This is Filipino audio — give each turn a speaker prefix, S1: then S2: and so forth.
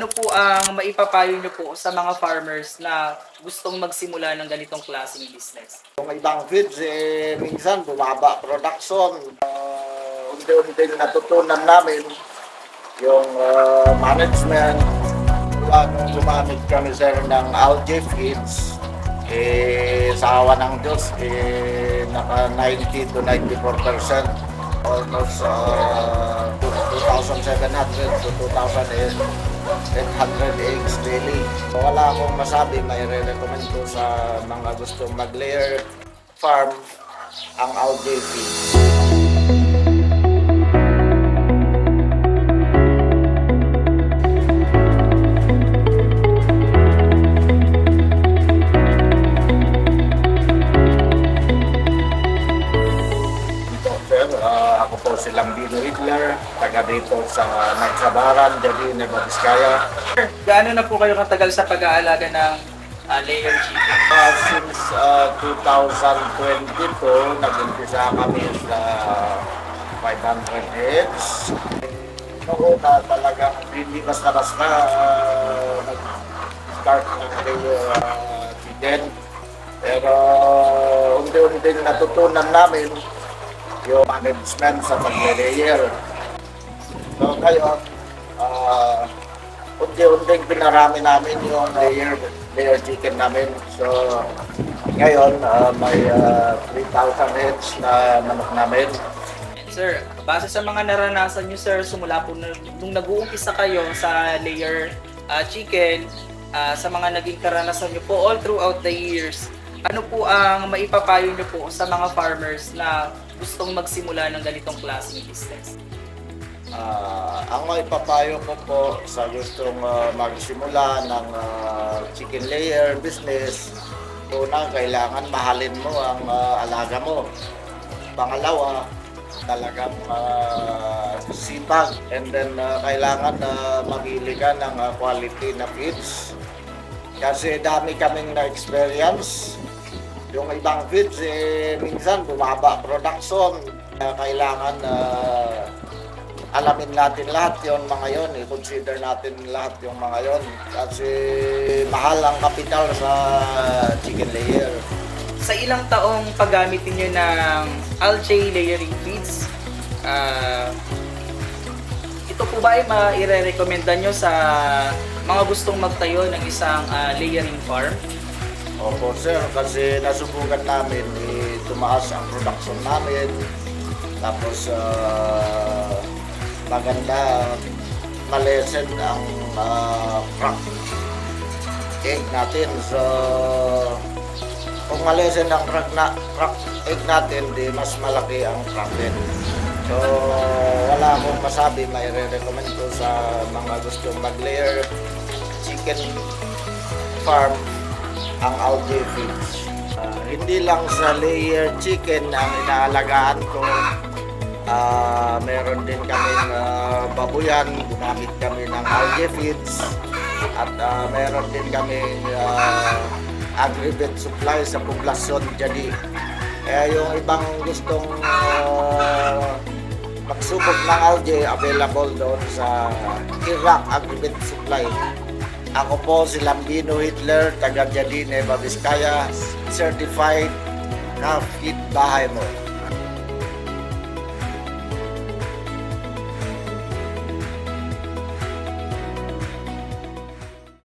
S1: ano po ang maipapayo niyo po sa mga farmers na gustong magsimula ng ganitong klaseng business?
S2: Yung ibang feeds, minsan bumaba production. Unti-unti natutunan namin yung management. Mula nung gumamit kami sir ng algae feeds, sa awa ng Diyos, naka 90 to 94%. Almost 2,700 to 2,800 eggs daily. Wala akong masabi, may re-recommend ko sa mga gustong mag-layer farm ang algae feeds. Ako po si Lambino Hitler, taga dito sa Nagsabaran, Jadi, Nueva Vizcaya.
S1: Gaano na po kayo katagal sa pag-aalaga ng layer chicken?
S2: Since 2022, nag-umpisa kami sa 500 heads. Noon na talagang hindi basta-basta nag-start ng layer chicken. Pero unti-unti natutunan namin yung management sa pag-layer. So ngayon, unti-unting pinarami namin yung layer chicken namin. So ngayon, may 3,000 heads na manok namin.
S1: And sir, base sa mga naranasan niyo sir, simula po nung nag-uumpisa kayo sa layer chicken, sa mga naging karanasan niyo po all throughout the years, ano po ang maipapayo niyo po sa mga farmers na gustong magsimula ng ganitong klaseng business?
S2: Ang maipapayo ko po sa gustong magsimula ng chicken layer business, una, kailangan mahalin mo ang alaga mo. Pangalawa, talagang sipag, and then kailangan mamili ka ng quality na feeds. Kasi dami kaming na-experience. Yung ibang feeds, minsan bumaba production. Kailangan alamin natin lahat yung mga yon, i-consider natin lahat yung mga yon. Kasi mahal ang kapital sa chicken layer.
S1: Sa ilang taong paggamit niyo ng algae layering feeds, ito po ba ay maire-recommenda nyo sa mga gustong magtayo ng isang layering farm?
S2: Opo sir, kasi nasubukan namin, tumaas ang production namin. Tapos maganda, malesen ang crack egg natin. So kung malesen ang crack egg natin, di mas malaki ang profit. So wala akong masabi, may re-recommend ko sa mga gustong mag-layer chicken farm ang algae feeds. Hindi lang sa layer chicken ang inaalagaan ko. Meron din kaming babuyan, gumamit kami ng algae feeds. At meron din kaming agri-vet supply sa poblasyon. Jadi yung ibang gustong magsubok ng algae, available doon sa Iraq Agri-vet Supply. Ako po si Lambino Hitler, taga Jadi, Nueva Vizcaya, certified na feed bahay mo.